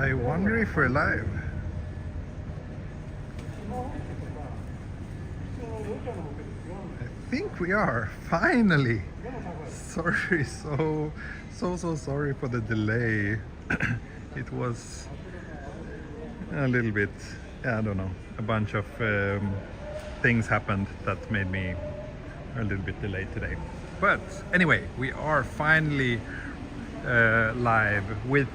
I wonder if we're live. I think we are, finally. Sorry, so sorry for the delay. It was a little bit, I don't know, a bunch of things happened that made me a little bit delayed today. But anyway, we are finally live, with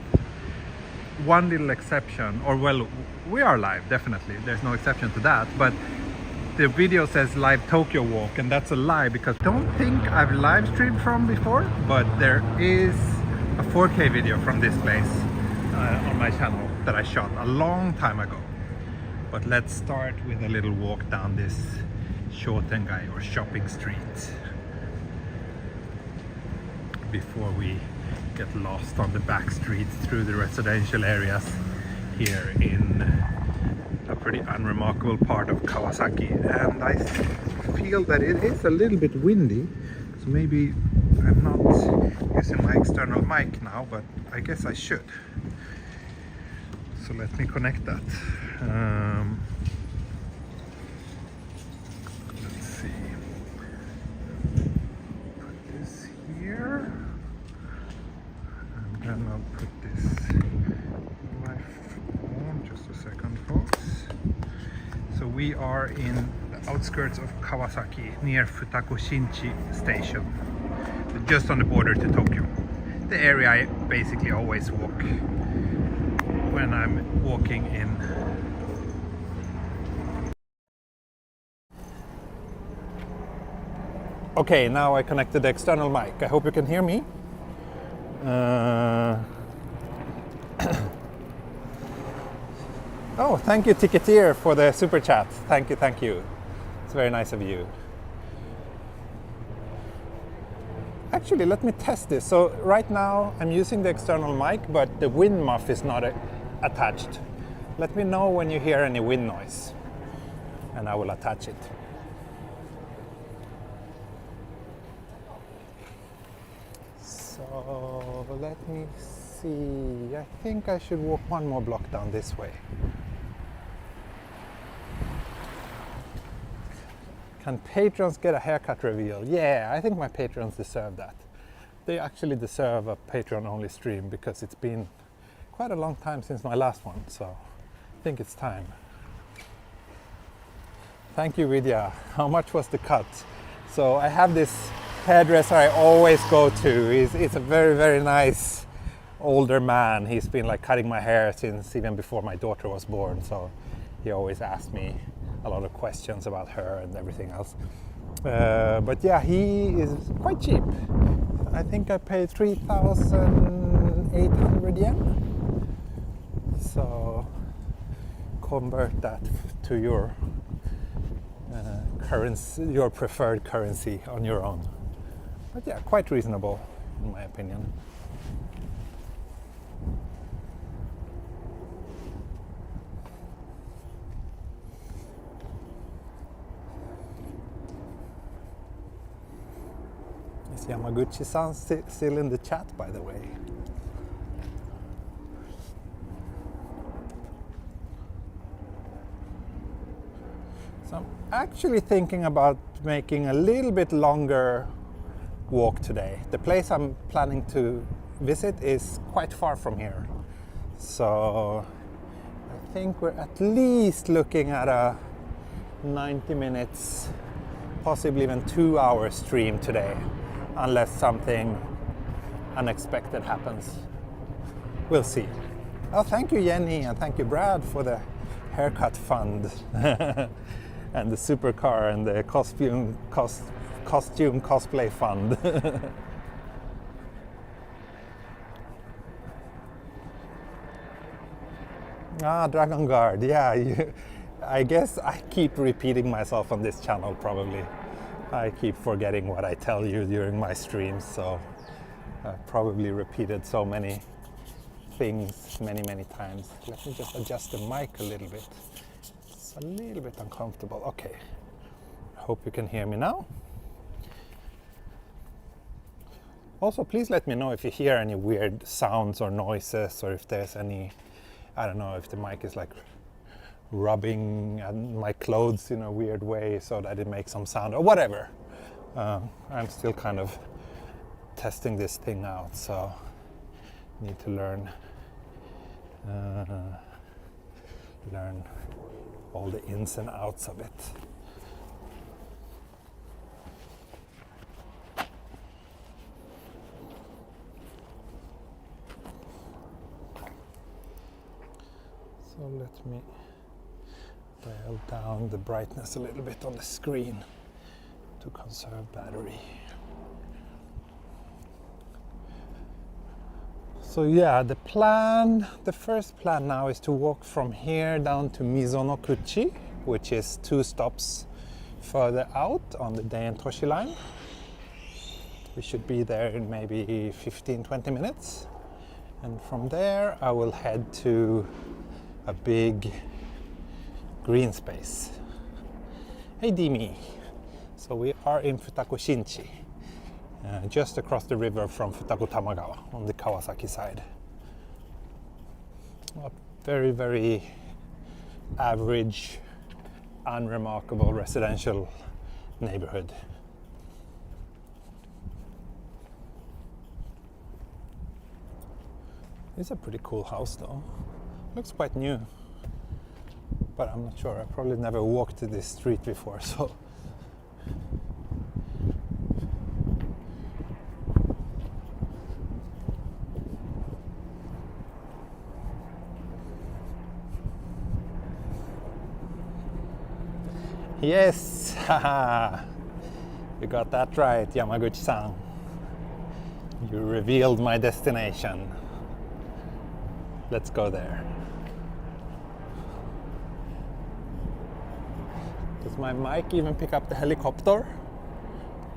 one little exception, or well, we are live, definitely, there's no exception to that, but the video says live Tokyo walk, and that's a lie, because I don't think I've live streamed from before, but there is a 4K video from this place on my channel that I shot a long time ago. But let's start with a little walk down this Shotengai, or shopping street, before we get lost on the back streets through the residential areas here in a pretty unremarkable part of Kawasaki. And I feel that it is a little bit windy, so maybe I'm not using my external mic now, but I guess I should. So let me connect that. Let's see. Put this here. And then I'll put this in my phone. Just a second, folks. So we are in the outskirts of Kawasaki, near Futakoshinchi station, just on the border to Tokyo. The area I basically always walk when I'm walking in. Okay, now I connected the external mic. I hope you can hear me. Oh, thank you, Ticketeer, for the super chat. Thank you. It's very nice of you. Actually, let me test this. So right now I'm using the external mic, but the wind muff is not attached. Let me know when you hear any wind noise, and I will attach it. So let me see. I think I should walk one more block down this way. Can patrons get a haircut reveal? Yeah, I think my patrons deserve that. They actually deserve a Patreon-only stream, because it's been quite a long time since my last one, so I think it's time. Thank you, Vidya. How much was the cut? So I have this hairdresser I always go to. He's a very, very nice older man. He's been like cutting my hair since even before my daughter was born, so he always asks me a lot of questions about her and everything else. But yeah, he is quite cheap. I think I paid 3,800 yen. So convert that to your currency, your preferred currency, on your own. But yeah, quite reasonable in my opinion. Is Yamaguchi-san still in the chat, by the way? So I'm actually thinking about making a little bit longer walk today. The place I'm planning to visit is quite far from here. So I think we're at least looking at a 90 minutes, possibly even 2 hour stream today, unless something unexpected happens. We'll see. Oh, thank you, Jenny, and thank you, Brad, for the haircut fund and the supercar and the costume cosplay fund. Dragon Guard, yeah. I guess I keep repeating myself on this channel, probably. I keep forgetting what I tell you during my streams, so I've probably repeated so many things many times. Let me just adjust the mic a little bit. It's a little bit uncomfortable. Okay, I hope you can hear me now. Also, please let me know if you hear any weird sounds or noises, or if there's any I don't know if the mic is like rubbing my clothes in a weird way so that it makes some sound or whatever. I'm still kind of testing this thing out, so need to learn all the ins and outs of it. So let me dial down the brightness a little bit on the screen to conserve battery. So yeah, the first plan now is to walk from here down to Mizonokuchi, which is 2 stops further out on the Deian-toshi line. We should be there in maybe 15-20 minutes. And from there I will head to a big green space. Hey Dimi! So we are in Futaku Shinchi, just across the river from Futaku Tamagawa on the Kawasaki side. A very, very average, unremarkable residential neighborhood. It's a pretty cool house though. Looks quite new, but I'm not sure. I probably never walked this street before, so. Yes, haha, you got that right, Yamaguchi-san. You revealed my destination. Let's go there. Does my mic even pick up the helicopter?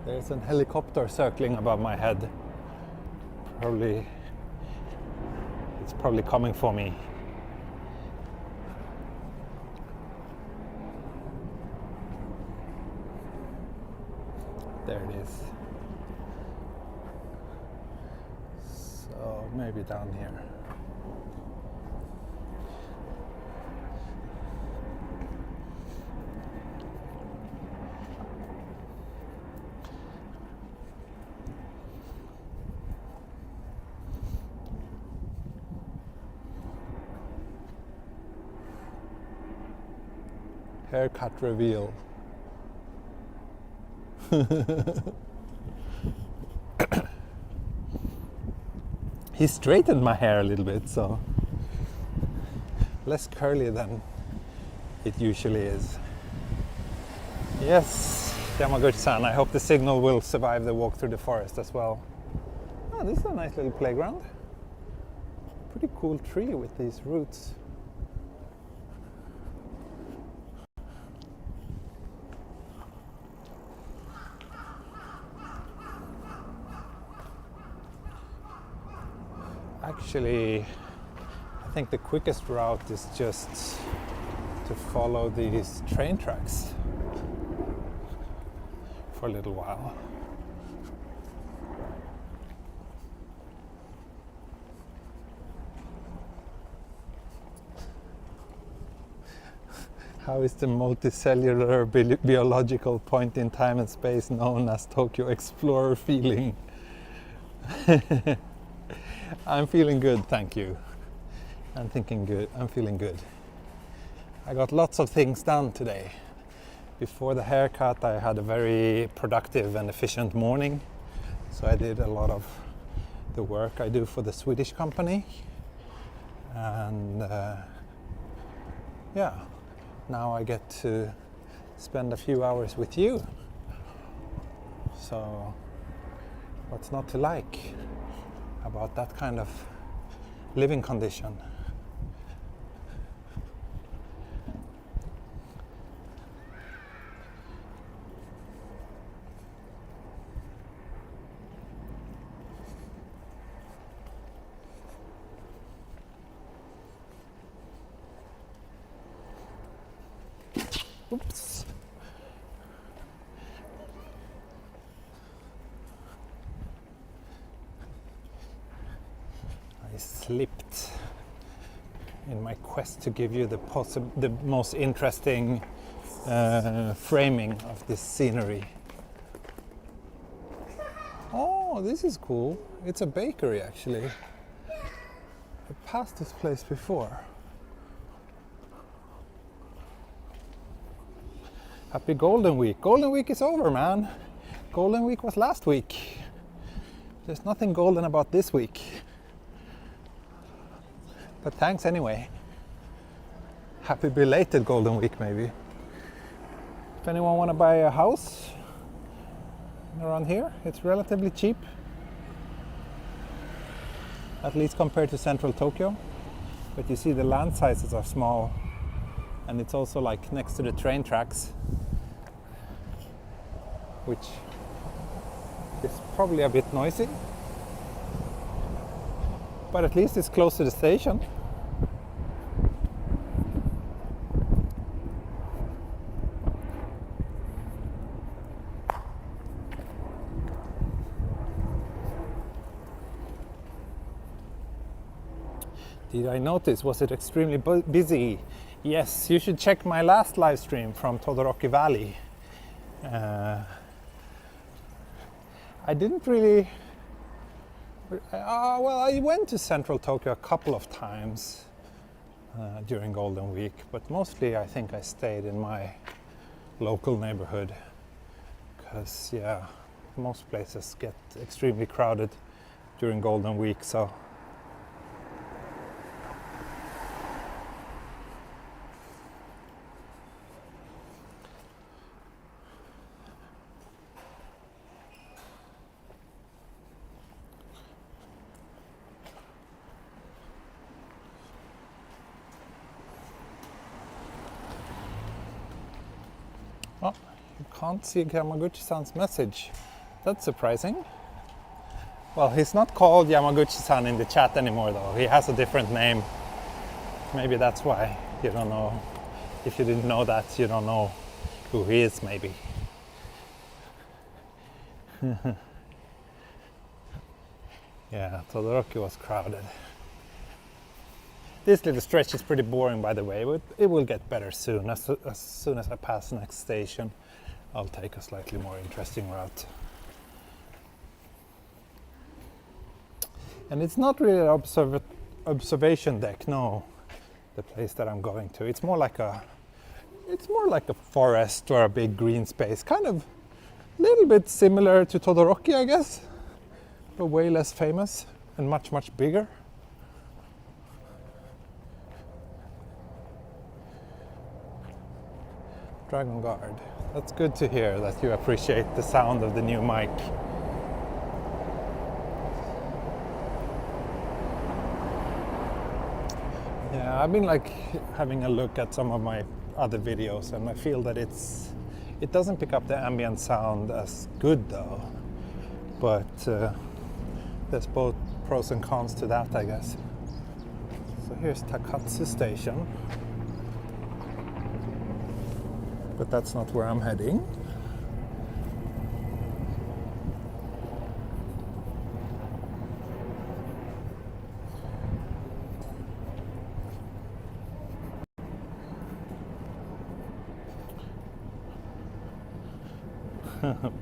There's a helicopter circling above my head. It's probably coming for me. There it is. So maybe down here. Haircut reveal. He straightened my hair a little bit, so less curly than it usually is. Yes, Yamaguchi-san, I hope the signal will survive the walk through the forest as well. Oh, this is a nice little playground. Pretty cool tree with these roots. Actually, I think the quickest route is just to follow these train tracks for a little while. How is the multicellular biological point in time and space known as Tokyo Explorer feeling? I'm feeling good, thank you. I'm feeling good. I got lots of things done today. Before the haircut, I had a very productive and efficient morning. So I did a lot of the work I do for the Swedish company. And yeah, now I get to spend a few hours with you. So what's not to like about that kind of living condition? Oops. I slipped in my quest to give you the most interesting framing of this scenery. Oh, this is cool. It's a bakery actually. I passed this place before. Happy Golden Week. Golden Week is over, man. Golden Week was last week. There's nothing golden about this week. But thanks anyway. Happy belated Golden Week, maybe. If anyone want to buy a house around here, it's relatively cheap. At least compared to central Tokyo. But you see the land sizes are small. And it's also like next to the train tracks. Which is probably a bit noisy. But at least it's close to the station. Did I notice? Was it extremely busy? Yes, you should check my last live stream from Todoroki Valley. I didn't really... well, I went to central Tokyo a couple of times during Golden Week, but mostly I think I stayed in my local neighborhood because, yeah, most places get extremely crowded during Golden Week, so... Oh, you can't see Yamaguchi-san's message. That's surprising. Well, he's not called Yamaguchi-san in the chat anymore though. He has a different name. Maybe that's why you don't know. If you didn't know that, you don't know who he is, maybe. Yeah, Todoroki was crowded. This little stretch is pretty boring, by the way, but it will get better soon. As soon as I pass the next station, I'll take a slightly more interesting route. And it's not really an observation deck, no, the place that I'm going to. It's more like a forest or a big green space, kind of a little bit similar to Todoroki, I guess, but way less famous and much, much bigger. Dragon Guard. That's good to hear that you appreciate the sound of the new mic. Yeah, I've been like having a look at some of my other videos and I feel that it doesn't pick up the ambient sound as good though. But there's both pros and cons to that, I guess. So here's Takatsu Station. But that's not where I'm heading.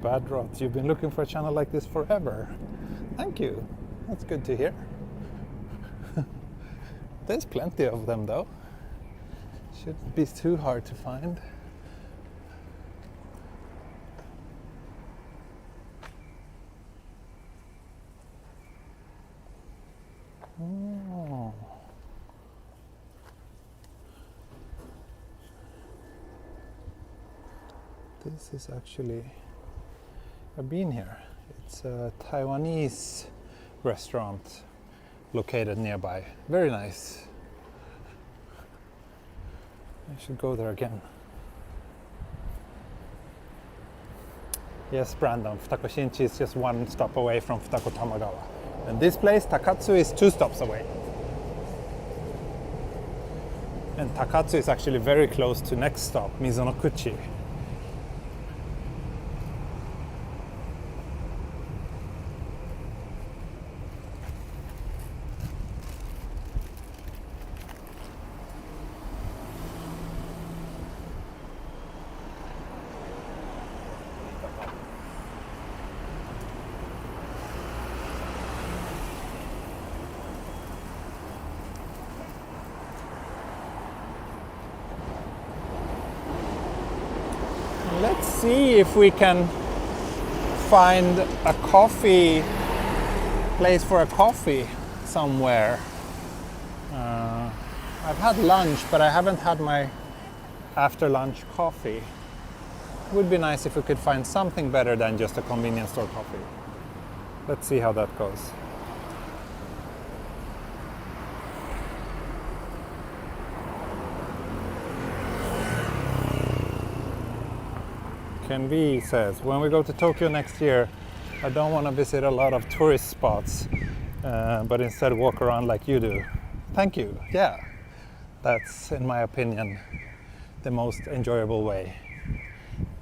Bad Rot, you've been looking for a channel like this forever. Thank you. That's good to hear. There's plenty of them though. Shouldn't be too hard to find. Oh. This is actually, I've been here. It's a Taiwanese restaurant located nearby. Very nice. I should go there again. Yes, Brandon, Futako Shinchi is just one stop away from Futako Tamagawa. And this place, Takatsu, is 2 stops away. And Takatsu is actually very close to next stop, Mizunokuchi. see if we can find a coffee place for a coffee somewhere. I've had lunch, but I haven't had my after lunch coffee. It would be nice if we could find something better than just a convenience store coffee. Let's see how that goes. Ken V says, when we go to Tokyo next year, I don't want to visit a lot of tourist spots, but instead walk around like you do. Thank you. Yeah, that's, in my opinion, the most enjoyable way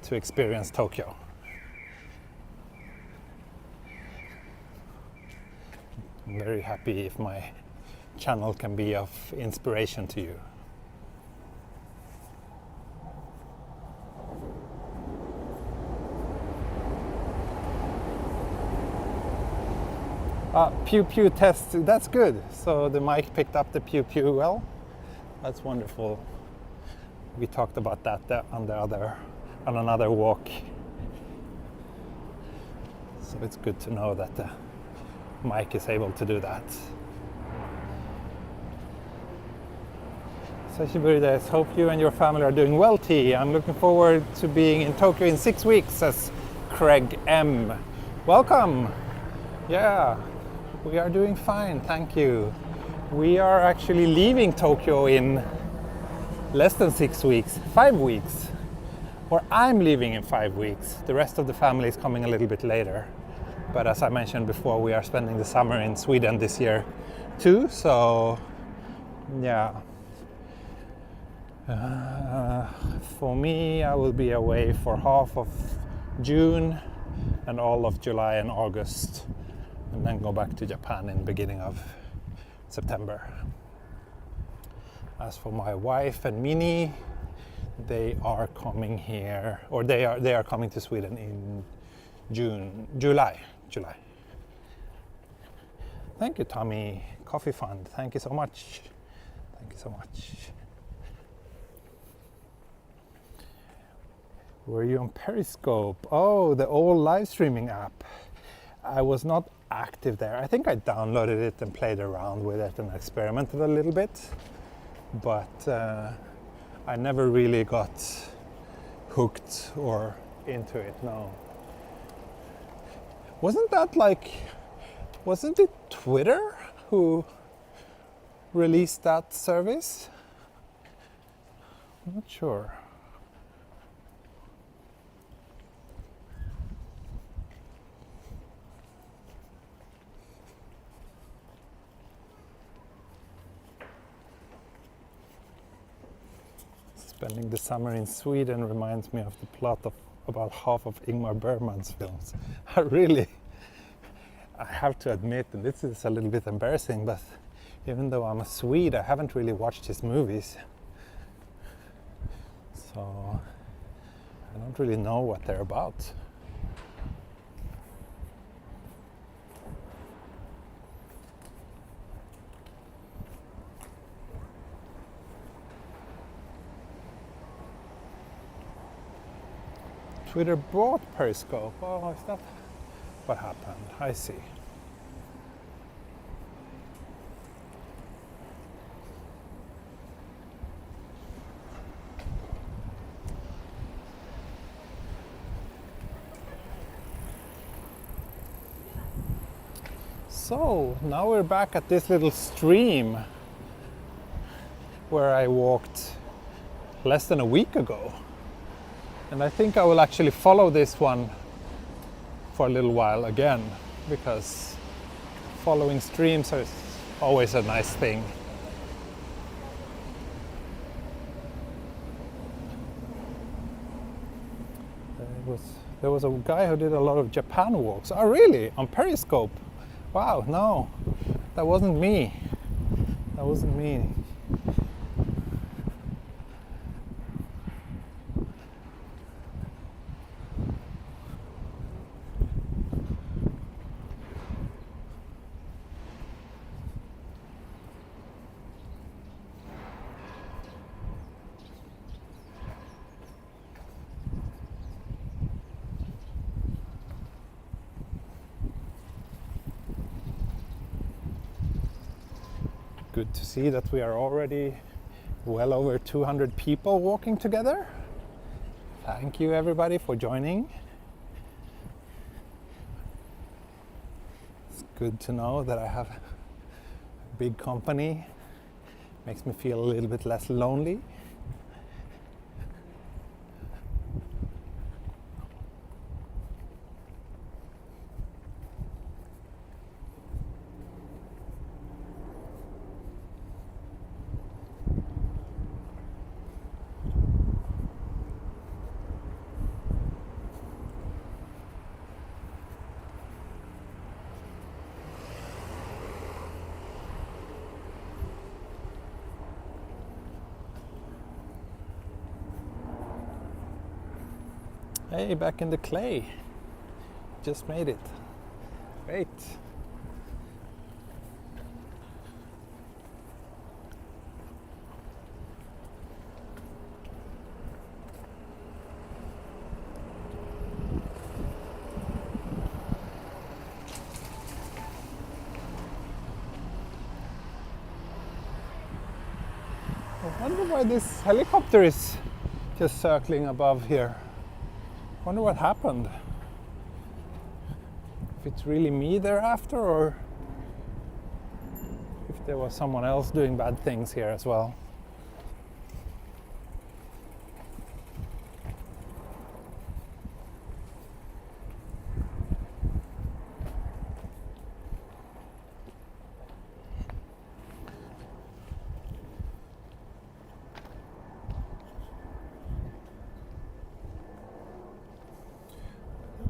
to experience Tokyo. I'm very happy if my channel can be of inspiration to you. Pew pew test, that's good. So the mic picked up the pew pew well. That's wonderful. We talked about that on another walk. So it's good to know that the mic is able to do that. Sashiburi, hope you and your family are doing well, T. I'm looking forward to being in Tokyo in 6 weeks, says Craig M. Welcome. Yeah. We are doing fine, thank you. We are actually leaving Tokyo in less than 6 weeks, 5 weeks. Or I'm leaving in 5 weeks. The rest of the family is coming a little bit later. But as I mentioned before, we are spending the summer in Sweden this year too, so yeah. For me, I will be away for half of June and all of July and August, and then go back to Japan in the beginning of September. As for my wife and Minnie, they are coming here, or they are coming to Sweden in July. Thank you, Tommy. Coffee Fund. Thank you so much. Thank you so much. Were you on Periscope? Oh, the old live streaming app. I was not active there. I think I downloaded it and played around with it and experimented a little bit, but I never really got hooked or into it, no. Wasn't it Twitter who released that service? I'm not sure. Spending the summer in Sweden reminds me of the plot of about half of Ingmar Bergman's films. I have to admit, and this is a little bit embarrassing, but even though I'm a Swede, I haven't really watched his movies. So I don't really know what they're about. Twitter bought Periscope. Oh, is that what happened? I see. So now we're back at this little stream where I walked less than a week ago. And I think I will actually follow this one for a little while again, because following streams is always a nice thing. There was a guy who did a lot of Japan walks. Oh really? On Periscope? Wow, no, that wasn't me. That wasn't me. good to see that we are already well over 200 people walking together. Thank you everybody for joining. It's good to know that I have a big company. Makes me feel a little bit less lonely. Hey, back in the clay. Just made it. Great. I wonder why this helicopter is just circling above here. I wonder what happened. If it's really me they're after, or if there was someone else doing bad things here as well.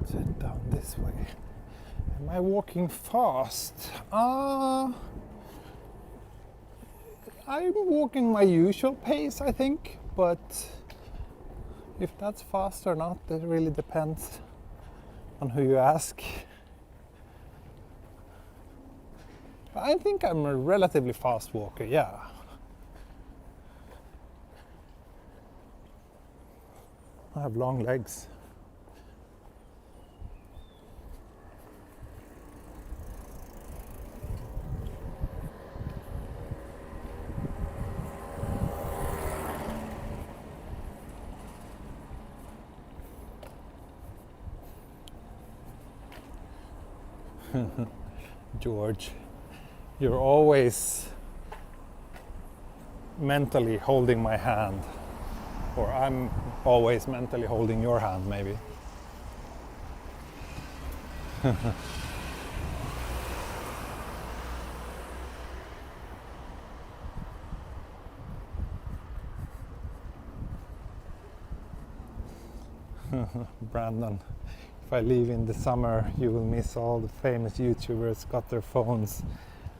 Let's head down this way. Am I walking fast? I'm walking my usual pace, I think, but if that's fast or not, that really depends on who you ask. I think I'm a relatively fast walker, yeah. I have long legs. George, you're always mentally holding my hand, or I'm always mentally holding your hand, maybe. Brandon, if I leave in the summer, you will miss all the famous YouTubers got their phones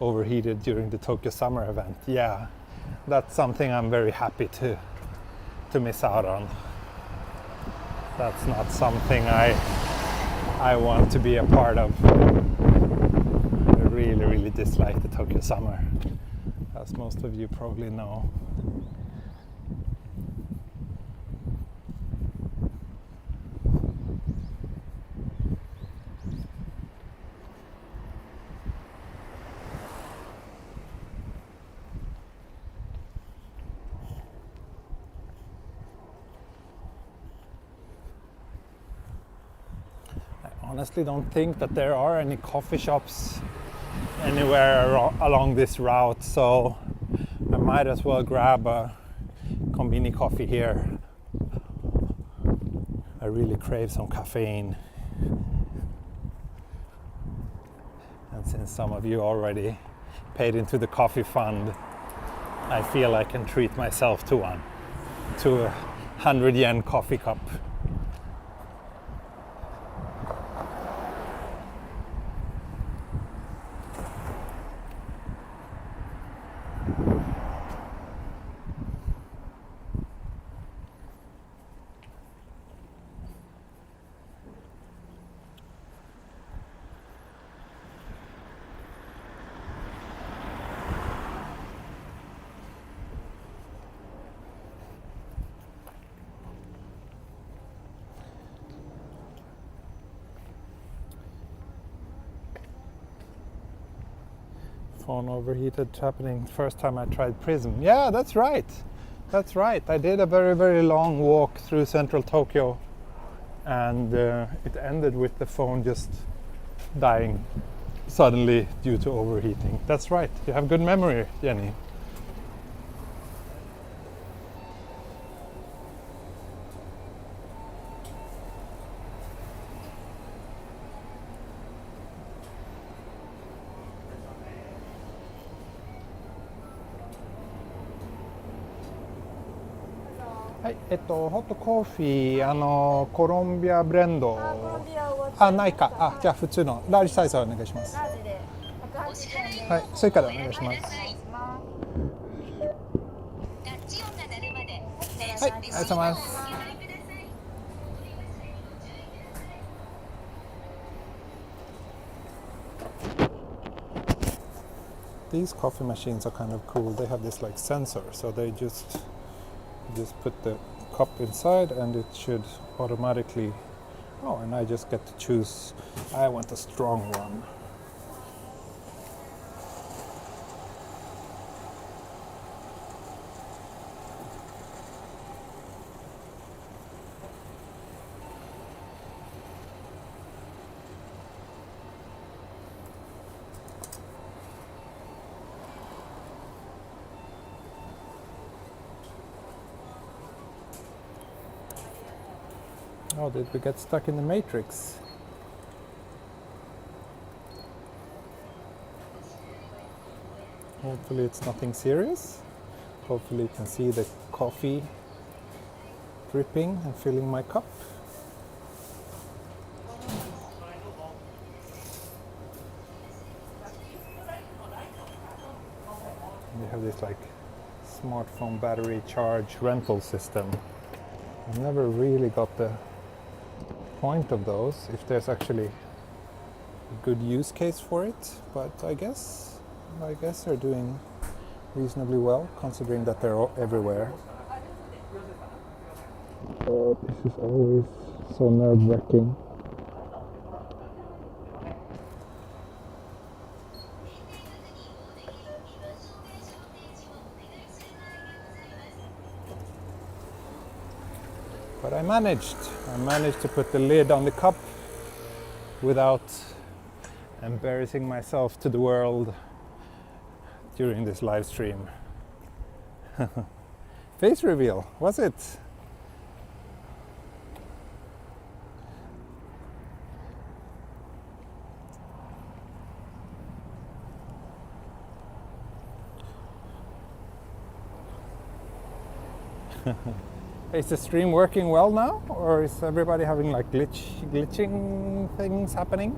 overheated during the Tokyo Summer event. Yeah, that's something I'm very happy to miss out on. That's not something I want to be a part of. I really dislike the Tokyo Summer, as most of you probably know. Honestly don't think that there are any coffee shops anywhere along this route, so I might as well grab a conveni coffee here. I really crave some caffeine. And since some of you already paid into the coffee fund, I feel I can treat myself to one, to a 100 yen coffee cup. phone overheated happening first time I tried Prism. Yeah, that's right. That's right. I did a very, very long walk through central Tokyo, and it ended with the phone just dying suddenly due to overheating. That's right. You have good memory, Jenny.はい、ホットコーヒー、コロンビアブレンド。コロンビアはないか。じゃあ普通のラージサイズお願いします。ラージで180円で。はい、スイカでお願いします。はい、ありがとうございます。These coffee machines are kind of cool. They have this like sensor, so they just put the cup inside and it should automatically, and I just get to choose. I want a strong one. Oh, did we get stuck in the matrix? Hopefully it's nothing serious. Hopefully you can see the coffee dripping and filling my cup. We have this like smartphone battery charge rental system. I never really got the point of those, if there's actually a good use case for it, but I guess they're doing reasonably well considering that they're all everywhere. Oh, this is always so nerve-wracking. But I managed to put the lid on the cup without embarrassing myself to the world during this live stream. Face reveal, was it? Is the stream working well now, or is everybody having like glitching things happening?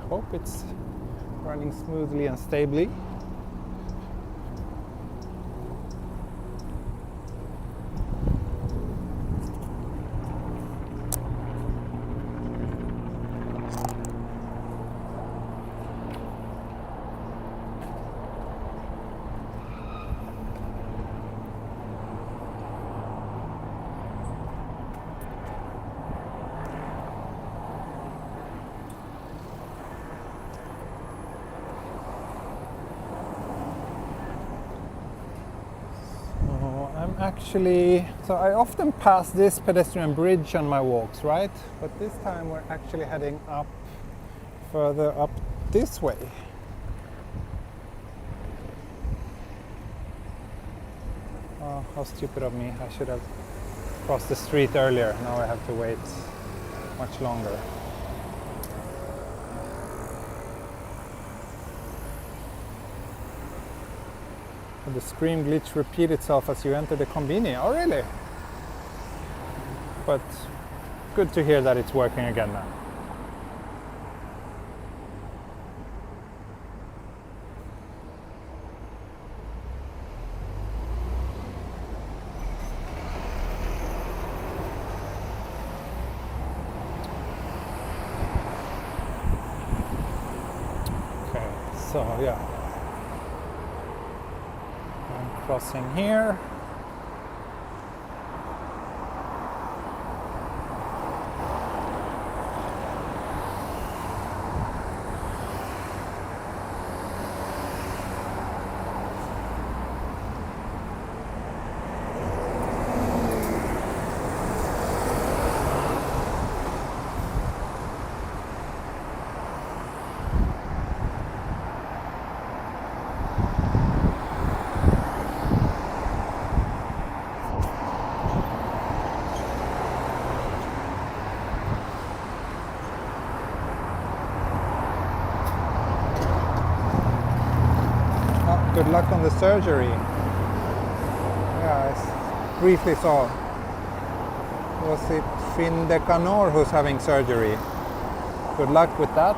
I hope it's running smoothly and stably. So I often pass this pedestrian bridge on my walks, right? But this time we're actually heading up, further up this way. Oh, how stupid of me. I should have crossed the street earlier. Now I have to wait much longer. The screen glitch repeat itself as you enter the conveni. Oh, really? But good to hear that it's working again now. Okay, so yeah. Crossing here. Good luck on the surgery. Yeah, I briefly saw. Was it Finn de Canor who's having surgery? Good luck with that.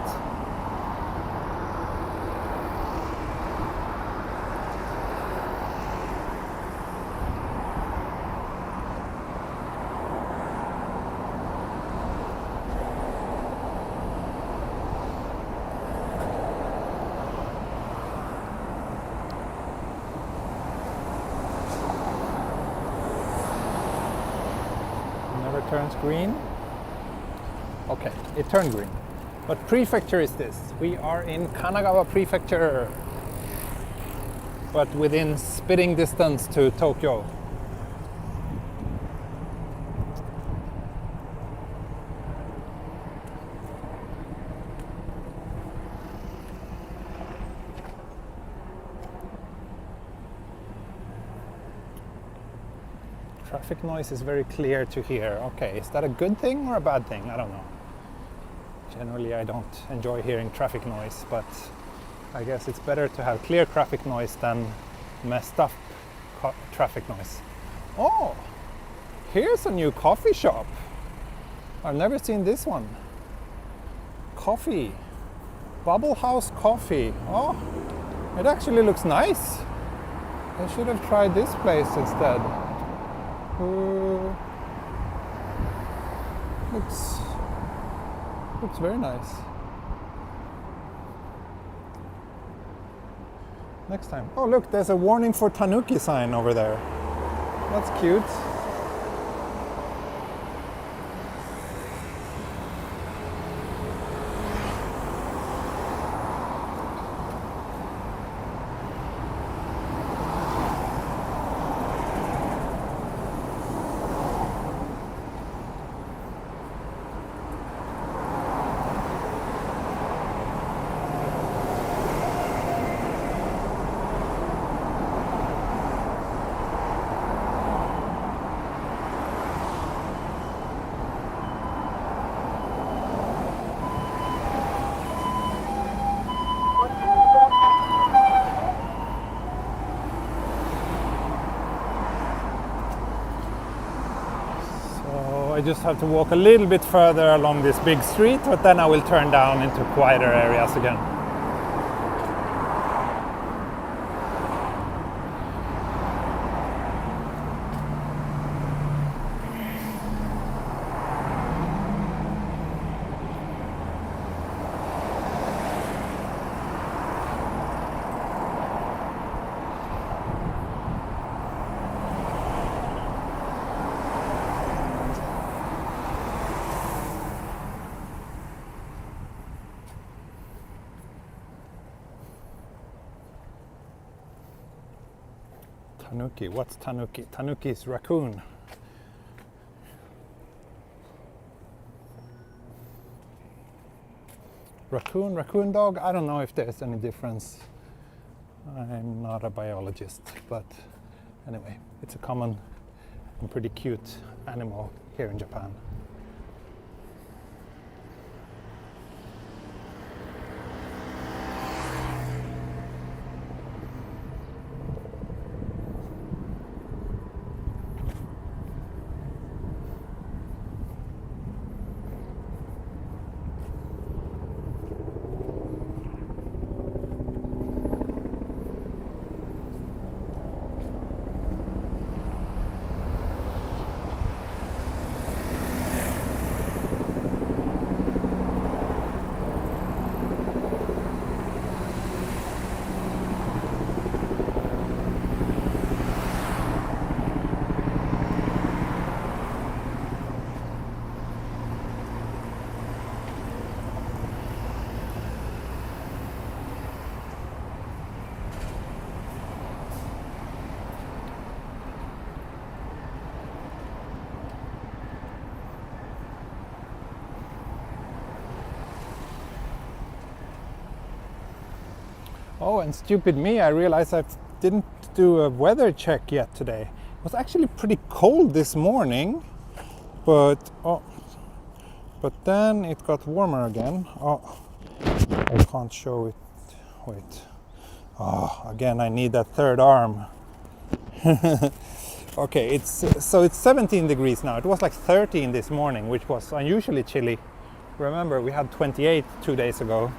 Turns green. Okay, it turned green. What prefecture is this? We are in Kanagawa Prefecture, but within spitting distance to Tokyo. Traffic noise is very clear to hear. Okay, is that a good thing or a bad thing? I don't know. Generally, I don't enjoy hearing traffic noise, but I guess it's better to have clear traffic noise than messed up traffic noise. Oh, here's a new coffee shop. I've never seen this one. Coffee. Bubble House Coffee. Oh, it actually looks nice. I should have tried this place instead. Looks very nice. Next time. Oh look, there's a warning for tanuki sign over there. That's cute. I just have to walk a little bit further along this big street, but then I will turn down into quieter areas again. Tanuki, what's tanuki? Tanuki is raccoon. Raccoon dog, I don't know if there's any difference. I'm not a biologist, but anyway, it's a common and pretty cute animal here in Japan. Oh, and stupid me, I realized I didn't do a weather check yet today. It was actually pretty cold this morning, but then it got warmer again. Oh, I can't show it. Wait, Oh, again, I need that third arm. Okay, it's 17 degrees now. It was like 13 this morning, which was unusually chilly. Remember, we had 28 2 days ago.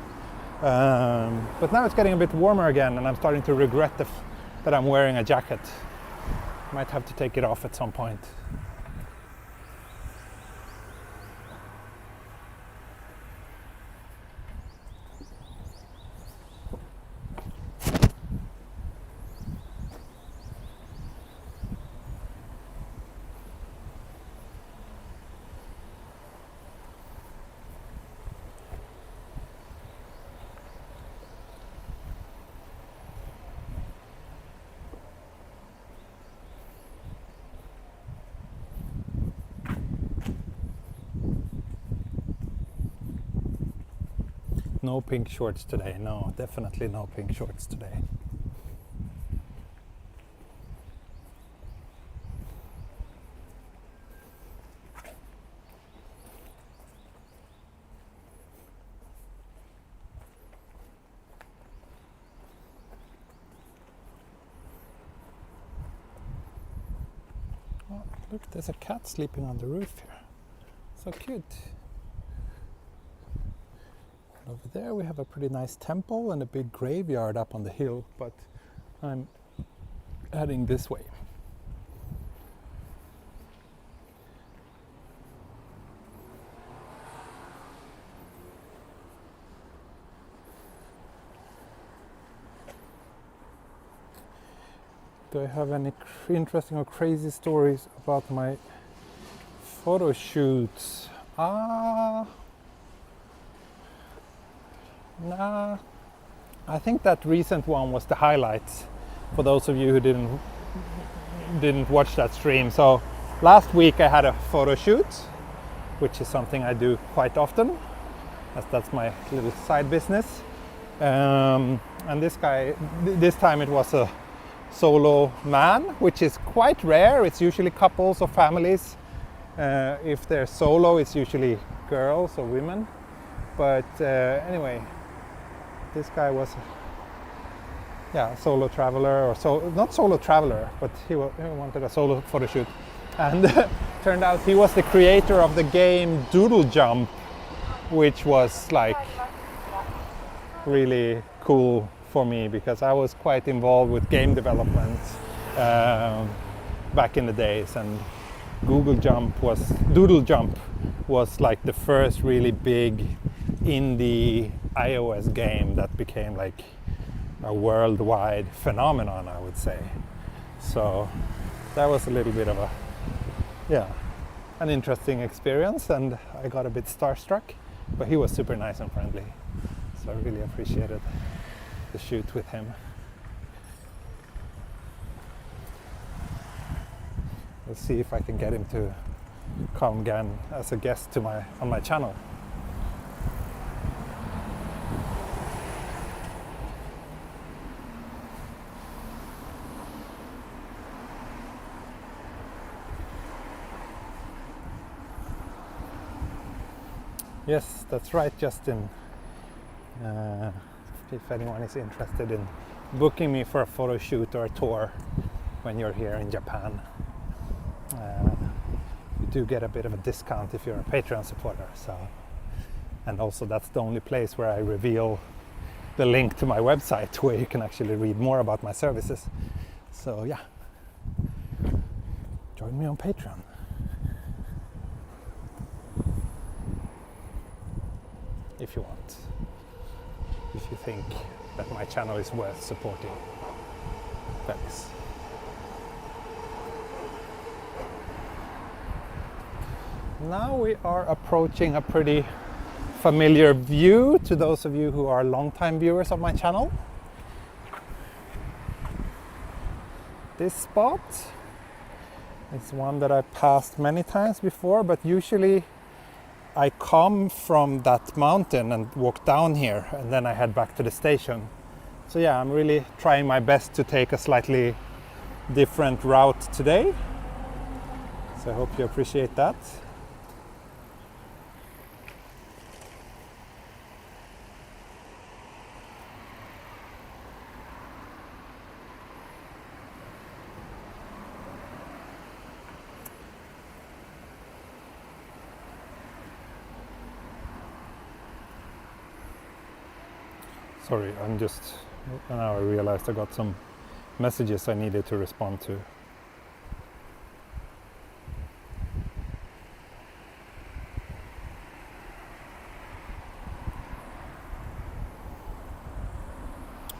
But now it's getting a bit warmer again, and I'm starting to regret that I'm wearing a jacket. Might have to take it off at some point. No pink shorts today. No, definitely no pink shorts today. Oh, look, there's a cat sleeping on the roof here. So cute. Over there we have a pretty nice temple and a big graveyard up on the hill, but I'm heading this way. Do I have any interesting or crazy stories about my photo shoots? Nah, I think that recent one was the highlights for those of you who didn't watch that stream. So last week I had a photo shoot, which is something I do quite often, as that's my little side business. And this time it was a solo man, which is quite rare. It's usually couples or families. If they're solo, it's usually girls or women. But anyway, this guy was a solo traveler, or not solo traveler, but he wanted a solo photo shoot. And turned out he was the creator of the game Doodle Jump, which was like really cool for me because I was quite involved with game development back in the days, and Doodle Jump was like the first really big indie iOS game that became like a worldwide phenomenon, I would say. So that was a little bit of an interesting experience, and I got a bit starstruck, but he was super nice and friendly, so I really appreciated the shoot with him. We'll see if I can get him to come again as a guest on my channel. Yes, that's right, Justin. If anyone is interested in booking me for a photo shoot or a tour when you're here in Japan, you do get a bit of a discount if you're a Patreon supporter. So, and also that's the only place where I reveal the link to my website where you can actually read more about my services. So yeah, join me on Patreon. If you want, if you think that my channel is worth supporting. Thanks. Now we are approaching a pretty familiar view to those of you who are longtime viewers of my channel. This spot is one that I passed many times before, but usually I come from that mountain and walk down here, and then I head back to the station. So yeah, I'm really trying my best to take a slightly different route today. So I hope you appreciate that. Sorry, now I realized I got some messages I needed to respond to.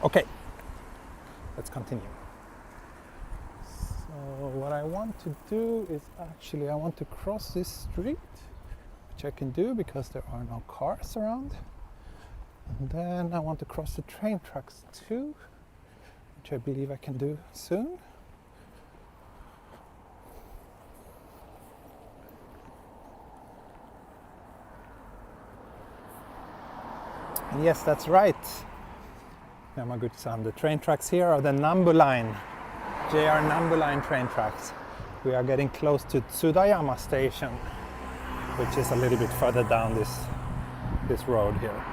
Okay, let's continue. So what I want to do is actually I want to cross this street, which I can do because there are no cars around. And then I want to cross the train tracks too, which I believe I can do soon. And yes, that's right. Yamaguchi-san, the train tracks here are the Nambu Line, JR Nambu Line train tracks. We are getting close to Tsudayama station, which is a little bit further down this road here.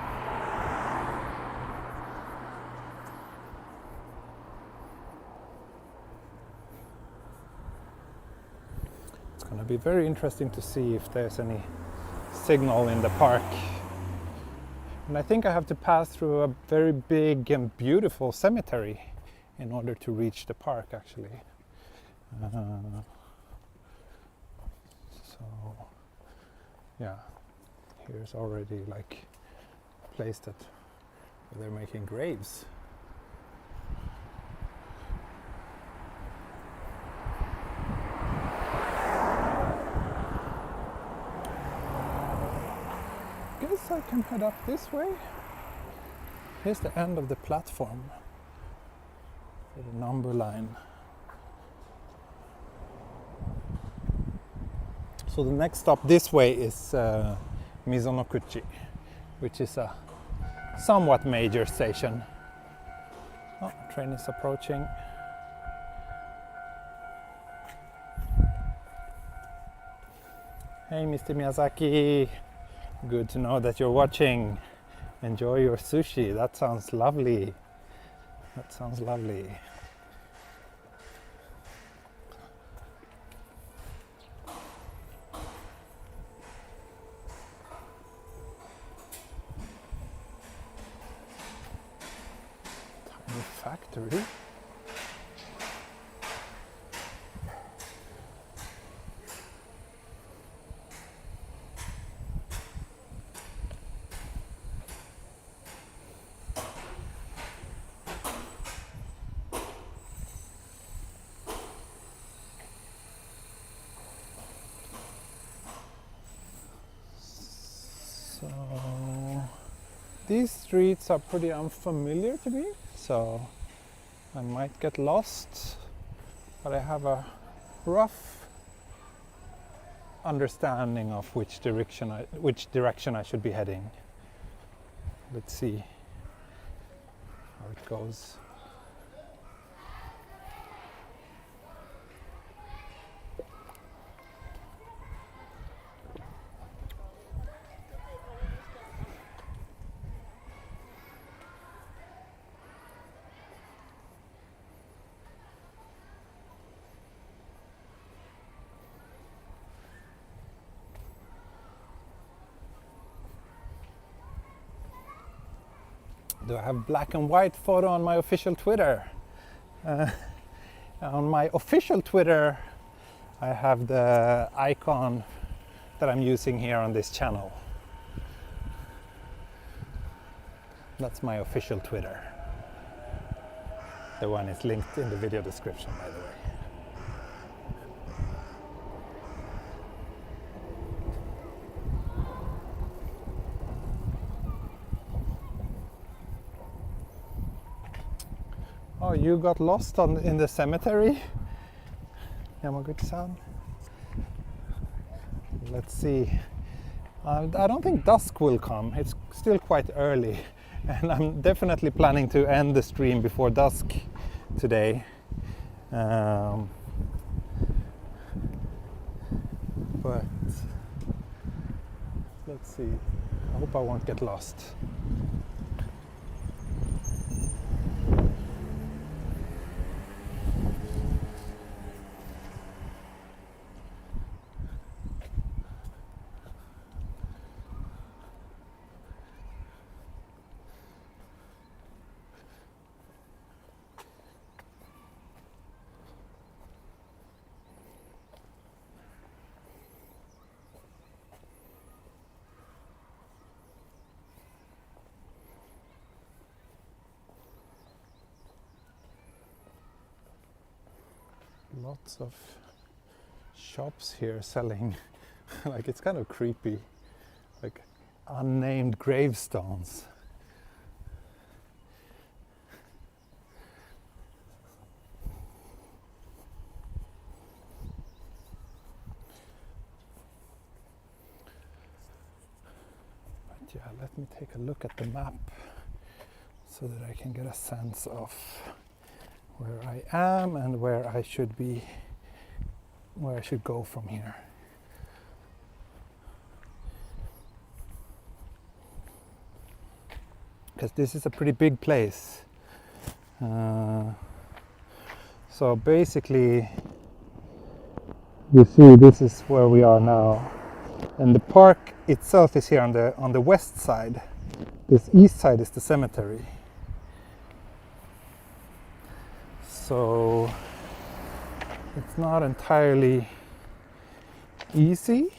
It's going to be very interesting to see if there's any signal in the park. And I think I have to pass through a very big and beautiful cemetery in order to reach the park, actually. So, yeah, here's already like a place where they're making graves. Guess I can head up this way. Here's the end of the platform for the Nambu Line. So the next stop this way is Mizonokuchi, which is a somewhat major station. Oh, train is approaching. Hey, Mr. Miyazaki. Good to know that you're watching. Enjoy your sushi. That sounds lovely. That sounds lovely. Tiny factory. So these streets are pretty unfamiliar to me, so I might get lost, but I have a rough understanding of which direction I should be heading. Let's see how it goes. Do I have black and white photo on my official Twitter? On my official Twitter, I have the icon that I'm using here on this channel. That's my official Twitter. The one is linked in the video description, by the way. Oh, you got lost in the cemetery? Yamaguchi-san. Let's see. I don't think dusk will come. It's still quite early. And I'm definitely planning to end the stream before dusk today. But let's see. I hope I won't get lost. lots of shops here selling like it's kind of creepy, like unnamed gravestones. But yeah, let me take a look at the map so that I can get a sense of where I am and where I should be, where I should go from here. Because this is a pretty big place. So basically, you see this is where we are now. And the park itself is here on the west side. This east side is the cemetery. So it's not entirely easy.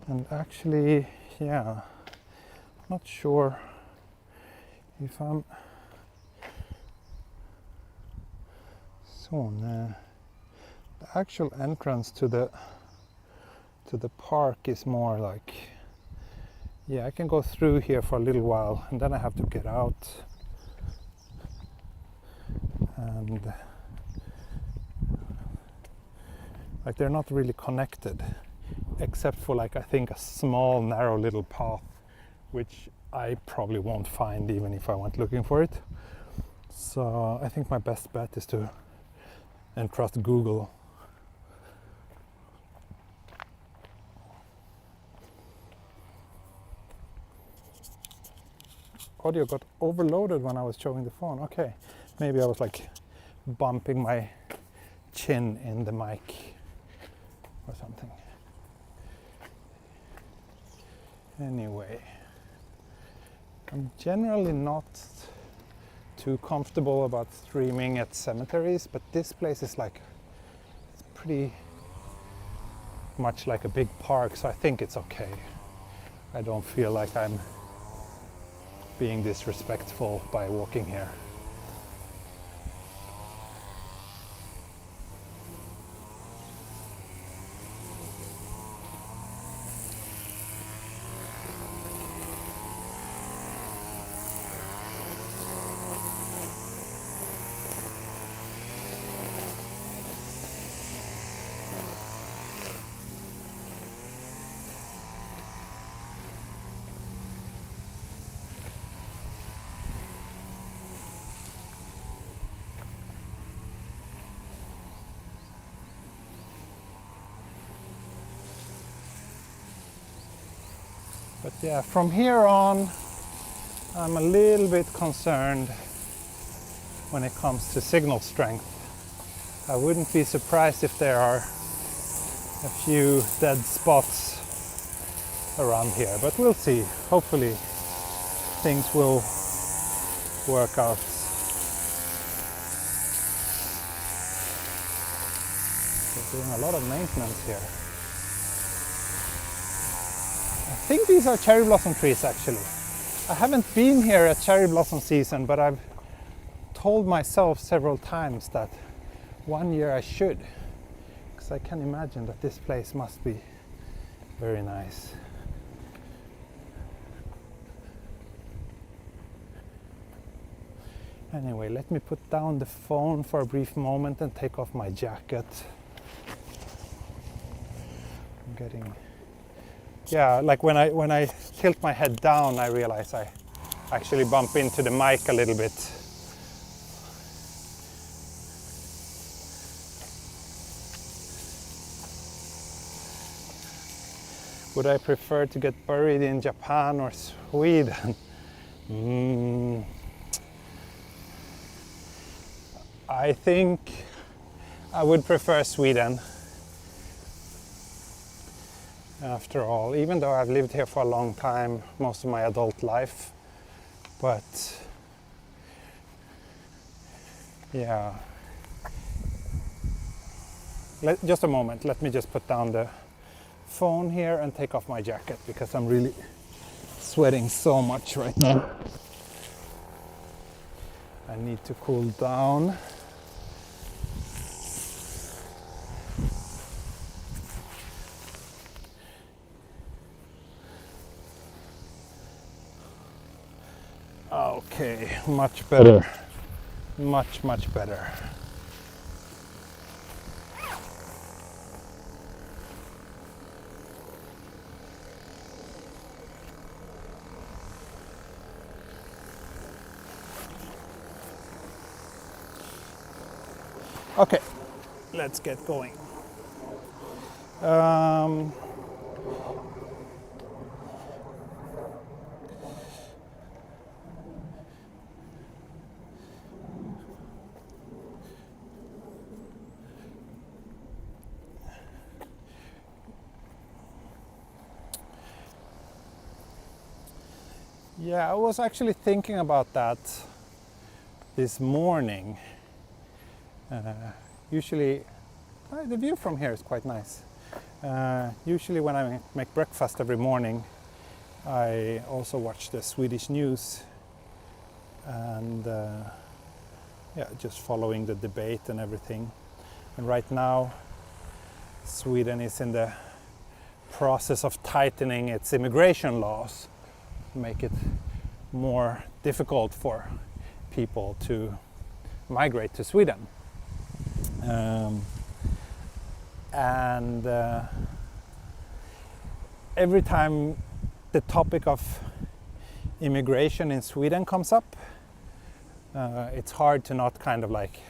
And actually, yeah, not sure if I'm soon. The actual entrance to the park is more like, yeah, I can go through here for a little while and then I have to get out. And like they're not really connected, except for like I think a small narrow little path which I probably won't find even if I went looking for it. So I think my best bet is to trust Google. Audio got overloaded when I was showing the phone. Okay, maybe I was like bumping my chin in the mic or something. Anyway, I'm generally not too comfortable about streaming at cemeteries, but this place is like, it's pretty much like a big park, so I think it's okay. I don't feel like I'm being disrespectful by walking here. But yeah, from here on, I'm a little bit concerned when it comes to signal strength. I wouldn't be surprised if there are a few dead spots around here, but we'll see. Hopefully things will work out. They're doing a lot of maintenance here. I think these are cherry blossom trees actually. I haven't been here at cherry blossom season, but I've told myself several times that one year I should, because I can imagine that this place must be very nice. Anyway, let me put down the phone for a brief moment and take off my jacket. I'm getting... Yeah, like when I tilt my head down, I realize I actually bump into the mic a little bit. Would I prefer to get buried in Japan or Sweden? I think I would prefer Sweden. After all, even though I've lived here for a long time, most of my adult life, but yeah. Just a moment, let me just put down the phone here and take off my jacket because I'm really sweating so much right now. I need to cool down. Okay, much better. Much better. Okay, let's get going. Yeah, I was actually thinking about that this morning. Usually, the view from here is quite nice. Usually when I make breakfast every morning, I also watch the Swedish news and just following the debate and everything. And right now, Sweden is in the process of tightening its immigration laws to make it more difficult for people to migrate to Sweden. Every time the topic of immigration in Sweden comes up, it's hard to not kind of like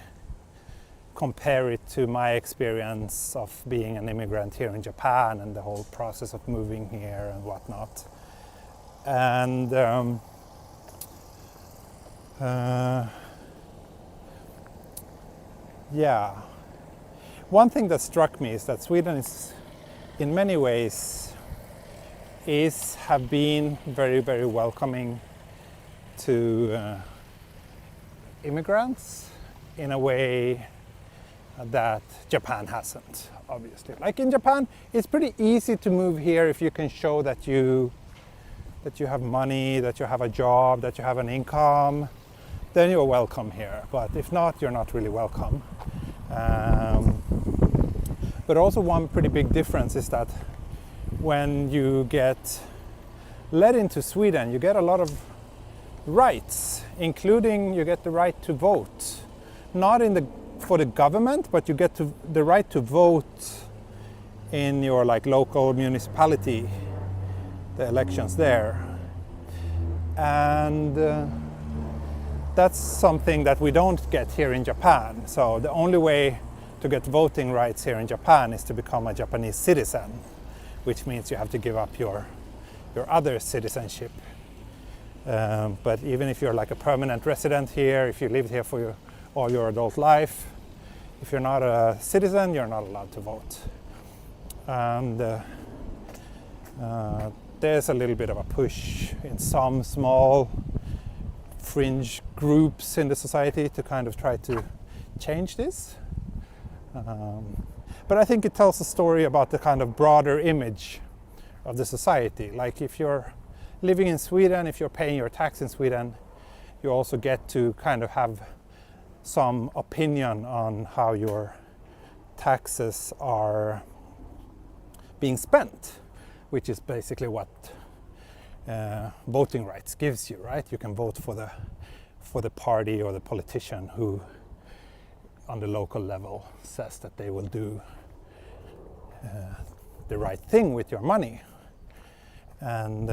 compare it to my experience of being an immigrant here in Japan and the whole process of moving here and whatnot. And one thing that struck me is that Sweden is, in many ways, have been very, very welcoming to immigrants in a way that Japan hasn't, obviously. Like in Japan, it's pretty easy to move here if you can show that you have money, that you have a job, that you have an income, then you're welcome here. But if not, you're not really welcome. But also one pretty big difference is that when you get led into Sweden, you get a lot of rights, including you get the right to vote. Not for the government, but you get the right to vote in your like local municipality, the elections there. And that's something that we don't get here in Japan. So the only way to get voting rights here in Japan is to become a Japanese citizen, which means you have to give up your other citizenship. But even if you're like a permanent resident here, if you lived here for all your adult life, if you're not a citizen, you're not allowed to vote. And there's a little bit of a push in some small fringe groups in the society to kind of try to change this. But I think it tells a story about the kind of broader image of the society. Like if you're living in Sweden, if you're paying your tax in Sweden, you also get to kind of have some opinion on how your taxes are being spent, which is basically what voting rights gives you, right? You can vote for the party or the politician who on the local level says that they will do the right thing with your money. And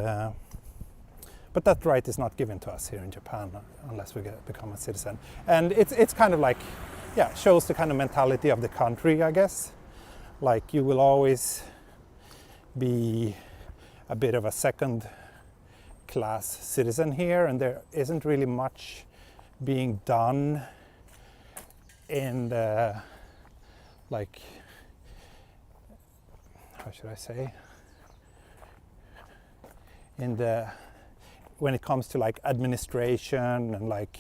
but that right is not given to us here in Japan unless we become a citizen. And it's kind of like, shows the kind of mentality of the country, I guess. Like you will always be a bit of a second class citizen here, and there isn't really much being done in the, like, how should I say, when it comes to like administration and like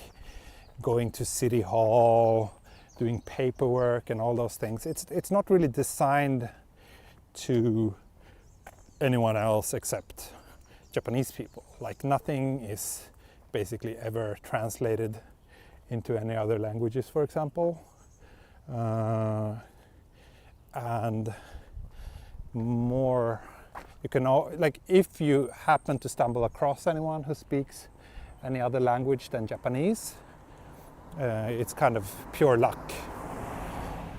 going to city hall, doing paperwork and all those things. It's not really designed to anyone else except Japanese people. Like nothing is basically ever translated into any other languages, for example. And more, you can like if you happen to stumble across anyone who speaks any other language than Japanese. It's kind of pure luck.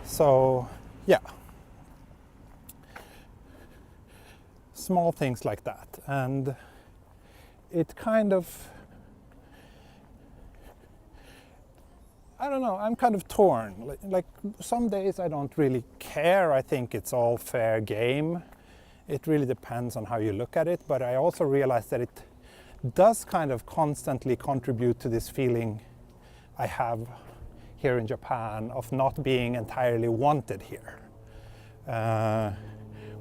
So, yeah. Small things like that. And it kind of, I don't know, I'm kind of torn. Like some days I don't really care. I think it's all fair game. It really depends on how you look at it. But I also realize that it does kind of constantly contribute to this feeling I have here in Japan of not being entirely wanted here,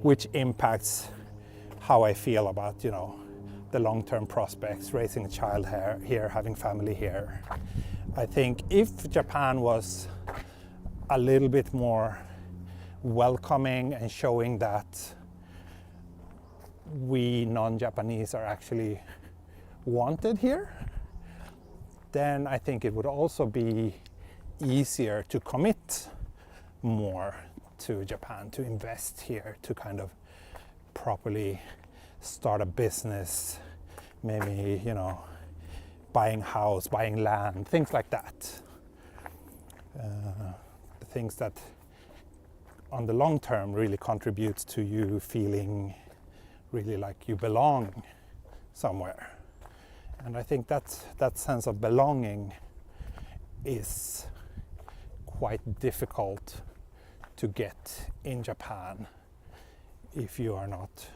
which impacts how I feel about, you know, the long-term prospects, raising a child here, having family here. I think if Japan was a little bit more welcoming and showing that we non-Japanese are actually wanted here, then I think it would also be easier to commit more to Japan, to invest here, to kind of properly start a business, maybe, you know, buying a house, buying land, things like that. The things that on the long term really contributes to you feeling really like you belong somewhere. And I think that sense of belonging is quite difficult to get in Japan if you are not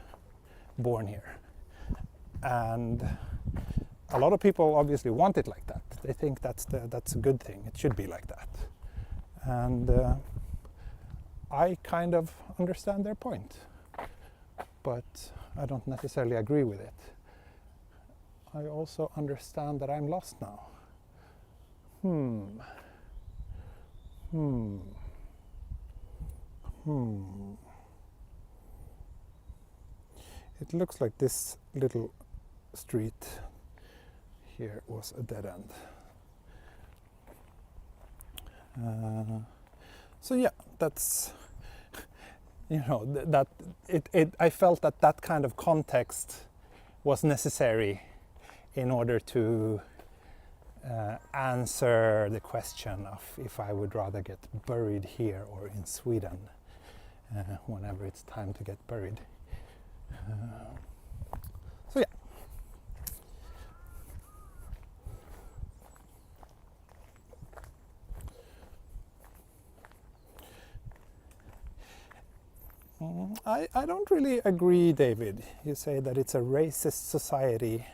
born here. And a lot of people obviously want it like that. They think that's a good thing. It should be like that. And I kind of understand their point, but I don't necessarily agree with it. I also understand that I'm lost now. It looks like this little street here was a dead end. So yeah, that's, you know, I felt that kind of context was necessary in order to answer the question of if I would rather get buried here or in Sweden whenever it's time to get buried. So yeah. I don't really agree, David. You say that it's a racist society.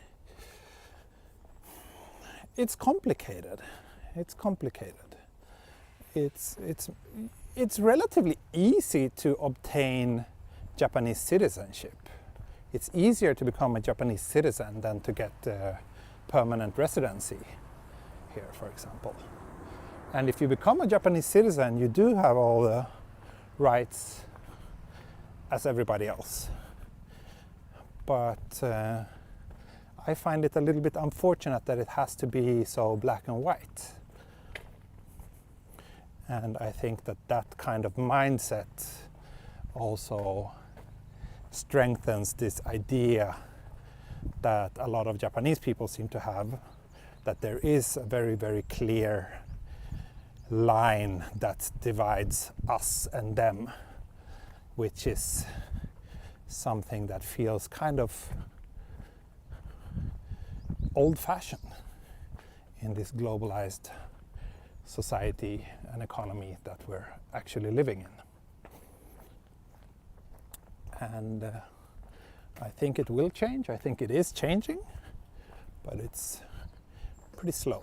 It's complicated. It's relatively easy to obtain Japanese citizenship. It's easier to become a Japanese citizen than to get permanent residency here, for example. And if you become a Japanese citizen, you do have all the rights as everybody else. But I find it a little bit unfortunate that it has to be so black and white. And I think that kind of mindset also strengthens this idea that a lot of Japanese people seem to have, that there is a very, very clear line that divides us and them, which is something that feels kind of old-fashioned in this globalized society and economy that we're actually living in. And I think it will change. I think it is changing, but it's pretty slow.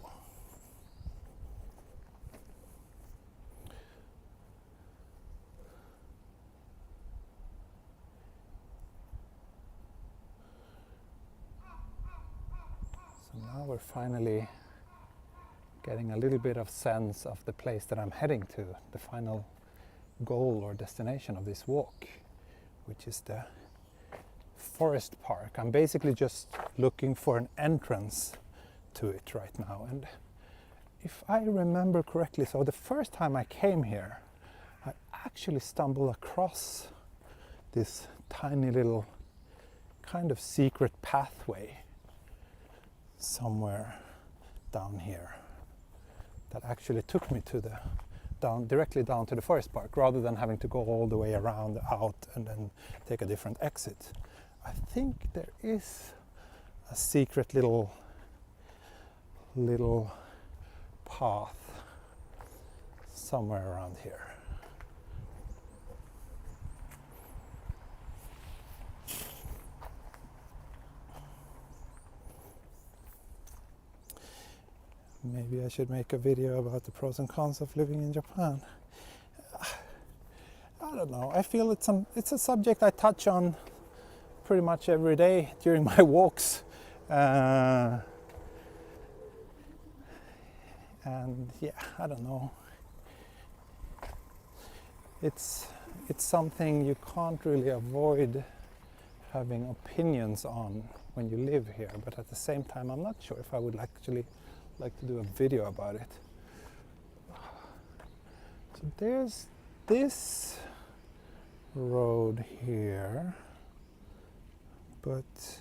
So now we're finally getting a little bit of sense of the place that I'm heading to, the final goal or destination of this walk, which is the forest park. I'm basically just looking for an entrance to it right now. And if I remember correctly, so the first time I came here, I actually stumbled across this tiny little kind of secret pathway. somewhere down here that actually took me to the directly down to the forest park, rather than having to go all the way around out and then take a different exit. I think there is a secret little path somewhere around here. Maybe I should make a video about the pros and cons of living in Japan. I don't know. I feel it's a subject I touch on pretty much every day during my walks. And yeah, I don't know. It's something you can't really avoid having opinions on when you live here, but at the same time I'm not sure if I would actually like to do a video about it. So there's this road here, but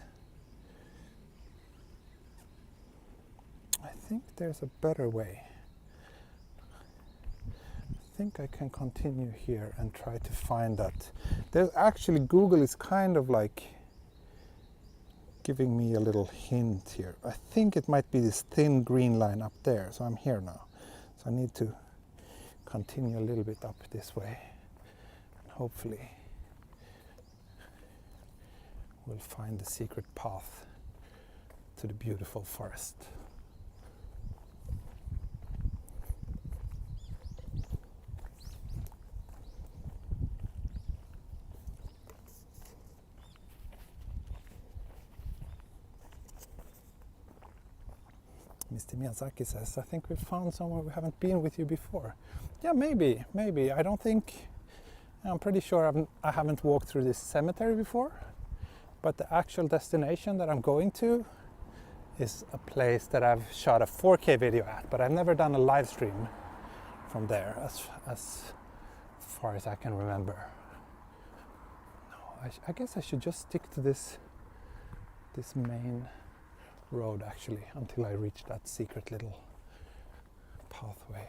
I think there's a better way. I think I can continue here and try to find that. There's actually, Google is kind of like giving me a little hint here. I think it might be this thin green line up there, so I'm here now. So I need to continue a little bit up this way, and hopefully we'll find the secret path to the beautiful forest. Mr. Miyazaki says, I think we found somewhere we haven't been with you before. Yeah, maybe. I don't think, I'm pretty sure I haven't walked through this cemetery before, but the actual destination that I'm going to is a place that I've shot a 4K video at, but I've never done a live stream from there as far as I can remember. No, I guess I should just stick to this main road actually until I reach that secret little pathway.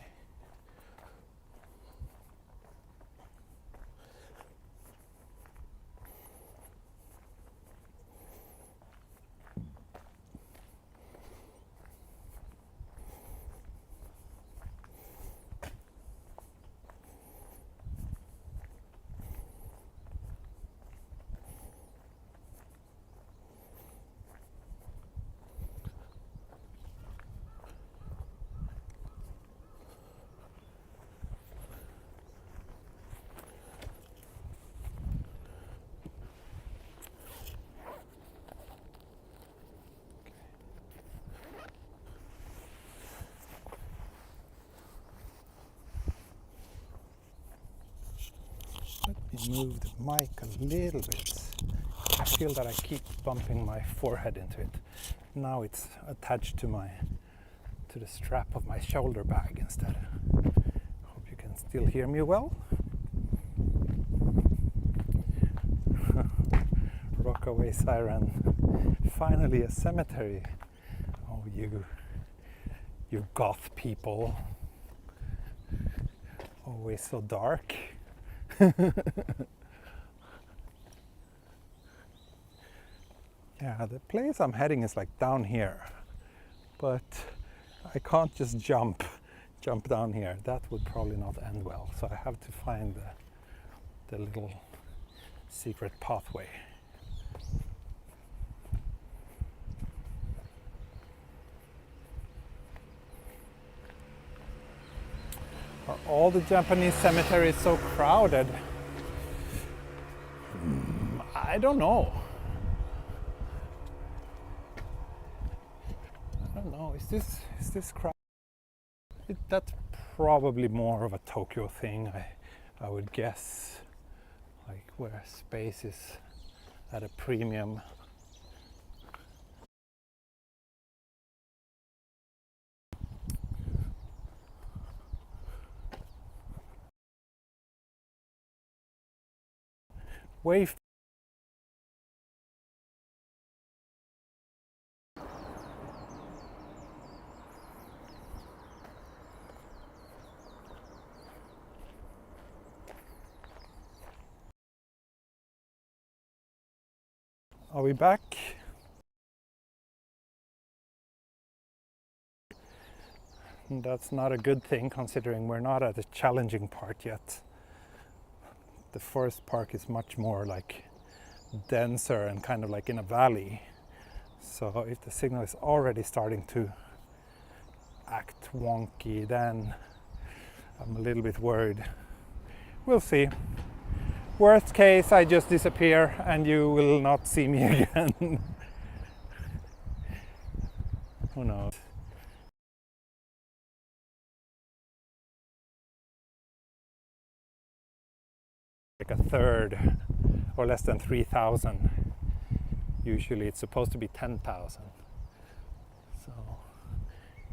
Let me move the mic a little bit. I feel that I keep bumping my forehead into it. Now it's attached to the strap of my shoulder bag instead. Hope you can still hear me well. Rockaway siren. Finally a cemetery. Oh, you goth people. Always so dark. Yeah, the place I'm heading is like down here, but I can't just jump down here. That would probably not end well. So I have to find the little secret pathway. Are all the Japanese cemeteries so crowded? I don't know. Is this crowd? That's probably more of a Tokyo thing, I would guess. Like where space is at a premium. Wave. Are we back? That's not a good thing considering we're not at the challenging part yet. The forest park is much more like denser and kind of like in a valley. So if the signal is already starting to act wonky, then I'm a little bit worried. We'll see. Worst case, I just disappear and you will not see me again. Who knows? Like a third or less than 3,000. Usually it's supposed to be 10,000. So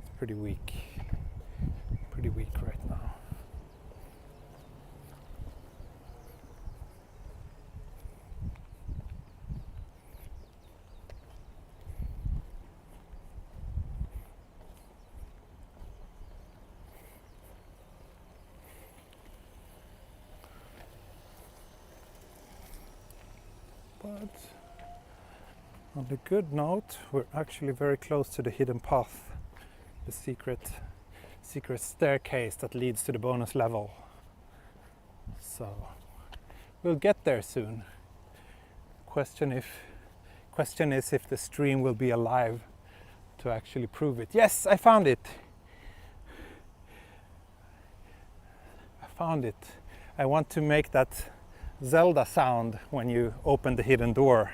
it's pretty weak right now. But on the good note, we're actually very close to the hidden path, the secret staircase that leads to the bonus level. So we'll get there soon. Question is if the stream will be alive to actually prove it. Yes, I found it. I want to make that Zelda sound when you open the hidden door.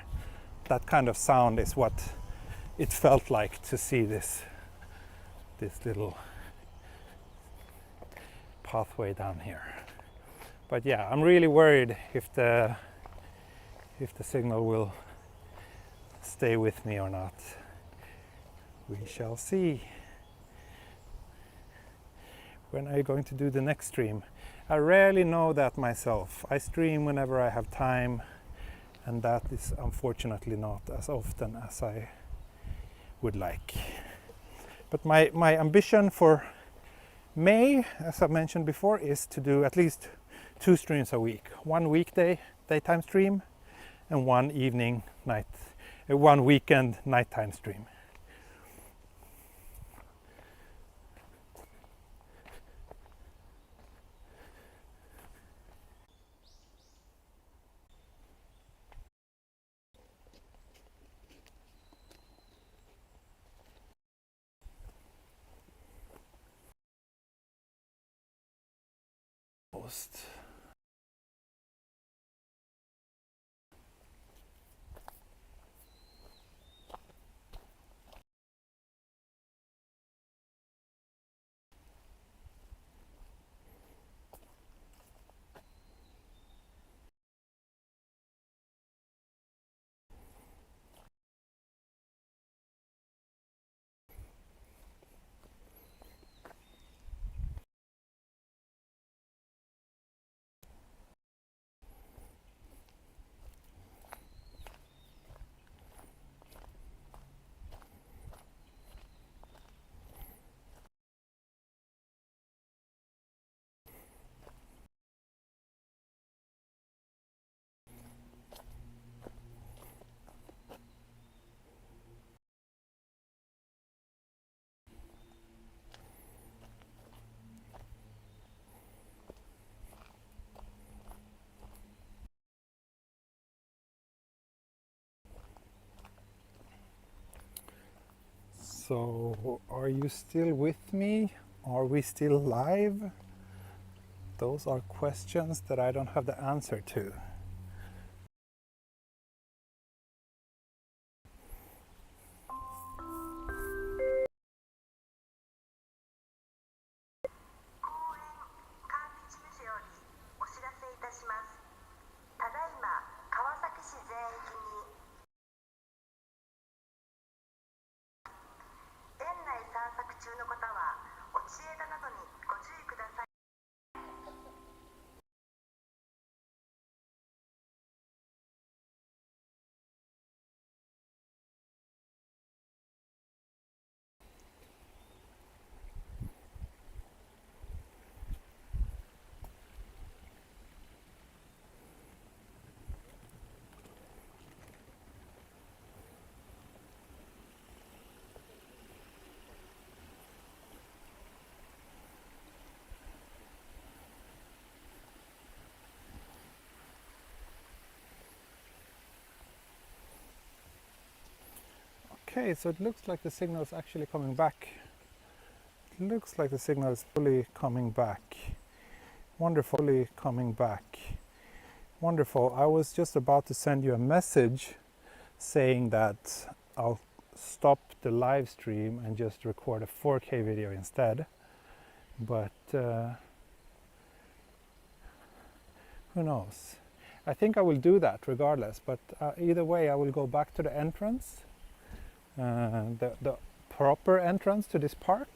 That kind of sound is what it felt like to see this little pathway down here. But yeah, I'm really worried if the signal will stay with me or not. We shall see. When are you going to do the next stream? I rarely know that myself. I stream whenever I have time, and that is unfortunately not as often as I would like. But my ambition for May, as I mentioned before, is to do at least 2 streams a week. One weekday daytime stream and one weekend nighttime stream. So, are you still with me? Are we still live? Those are questions that I don't have the answer to. Okay, so it looks like the signal is actually coming back. It looks like the signal is fully coming back. Wonderfully coming back. Wonderful. I was just about to send you a message saying that I'll stop the live stream and just record a 4K video instead. But who knows? I think I will do that regardless, but either way I will go back to the entrance, the proper entrance to this park,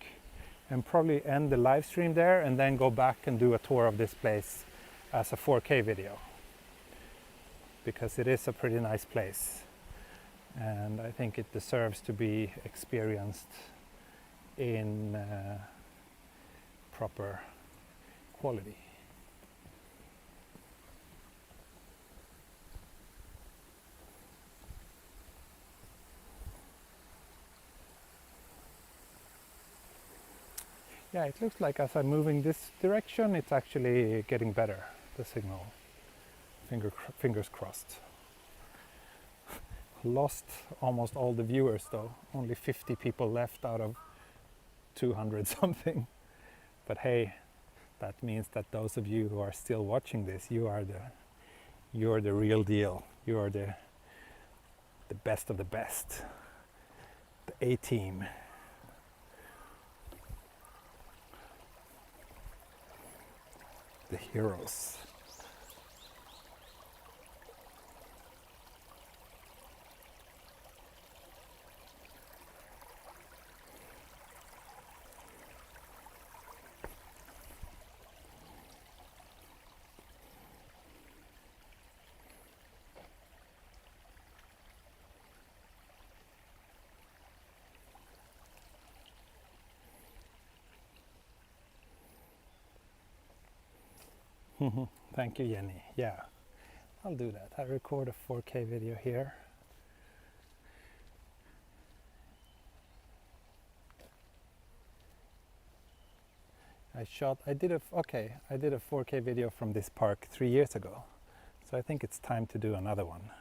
and probably end the live stream there and then go back and do a tour of this place as a 4K video, because it is a pretty nice place and I think it deserves to be experienced in proper quality. Yeah, it looks like as I'm moving this direction, it's actually getting better, the signal. Fingers crossed. Lost almost all the viewers though, only 50 people left out of 200 something. But hey, that means that those of you who are still watching this, you're the real deal. You are the best of the best. The A-team. The heroes. Thank you, Jenny. Yeah, I'll do that. I record a 4K video here. I did a 4K video from this park 3 years ago. So I think it's time to do another one.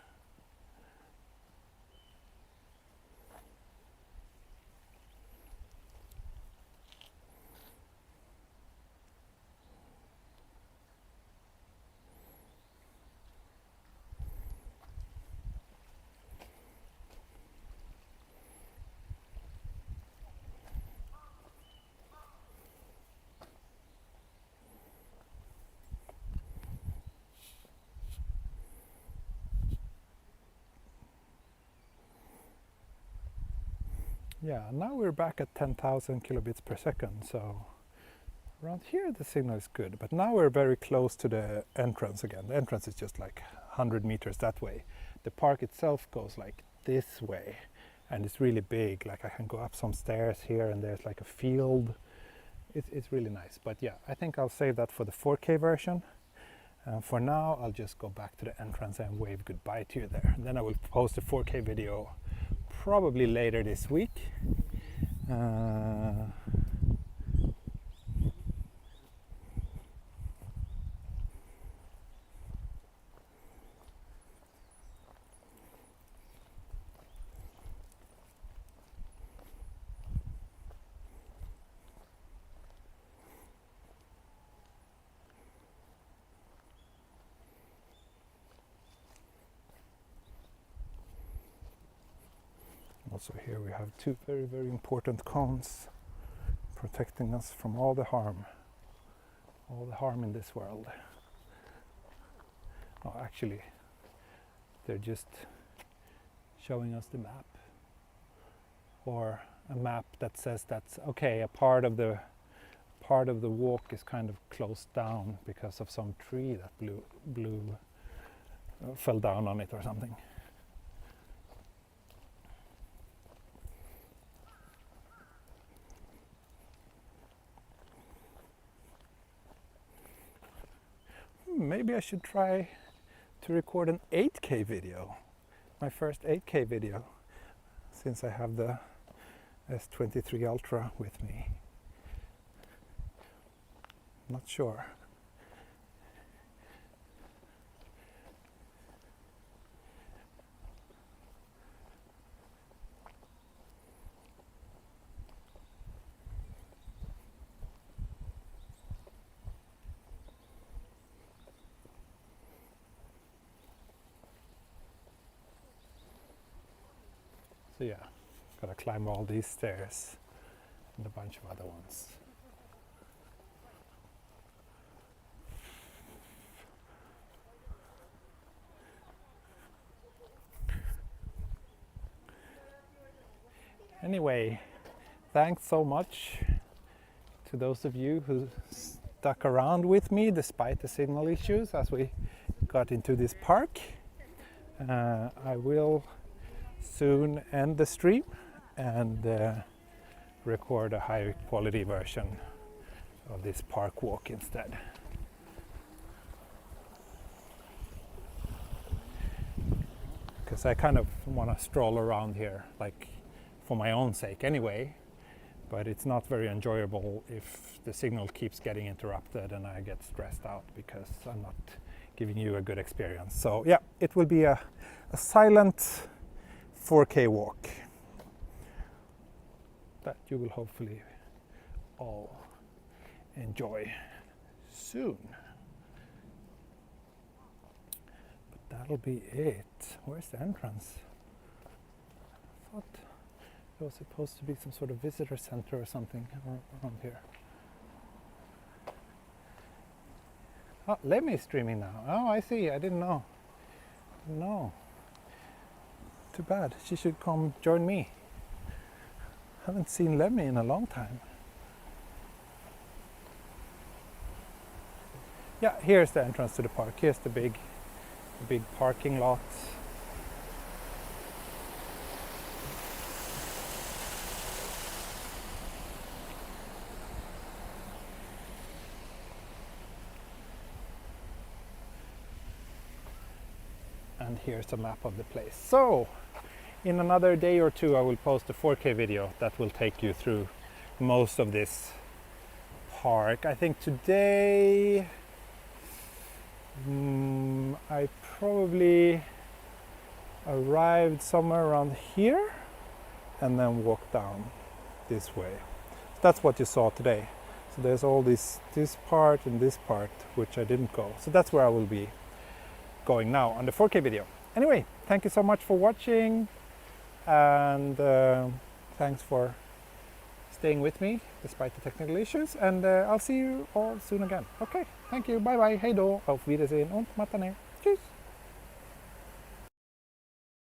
Yeah, now we're back at 10,000 kilobits per second, so around here the signal is good, but now we're very close to the entrance again. The entrance is just like 100 meters that way. The park itself goes like this way, and it's really big. Like I can go up some stairs here and there's like a field. It's really nice, but yeah, I think I'll save that for the 4K version. For now, I'll just go back to the entrance and wave goodbye to you there. And then I will post a 4K video probably later this week. Also here we have two very, very important cones protecting us from all the harm in this world. Oh, actually, they're just showing us the map, or a map that says that's okay. A part of the walk is kind of closed down because of some tree that fell down on it or something. Maybe I should try to record an 8K video, my first 8K video, since I have the S23 Ultra with me. Not sure. So yeah, gotta climb all these stairs and a bunch of other ones. Anyway, thanks so much to those of you who stuck around with me despite the signal issues as we got into this park. I will soon end the stream and record a high quality version of this park walk instead. Because I kind of want to stroll around here, like for my own sake anyway, but it's not very enjoyable if the signal keeps getting interrupted and I get stressed out because I'm not giving you a good experience. So yeah, it will be a silent 4K walk that you will hopefully all enjoy soon. But that'll be it. Where's the entrance? I thought it was supposed to be some sort of visitor center or something around here. Oh, Lemmy's streaming now. Oh, I see. I didn't know. No. Too bad. She should come join me. Haven't seen Lemmy in a long time. Yeah, here's the entrance to the park. Here's the big parking lot. And here's a map of the place. So, in another day or two I will post a 4K video that will take you through most of this park. I think today I probably arrived somewhere around here and then walked down this way. So that's what you saw today. So there's all this part and this part which I didn't go. So that's where I will be going now on the 4K video. Anyway, thank you so much for watching, and thanks for staying with me despite the technical issues, and I'll see you all soon again. Okay, thank you, bye bye, hej då, auf Wiedersehen und Matane. Tschüss.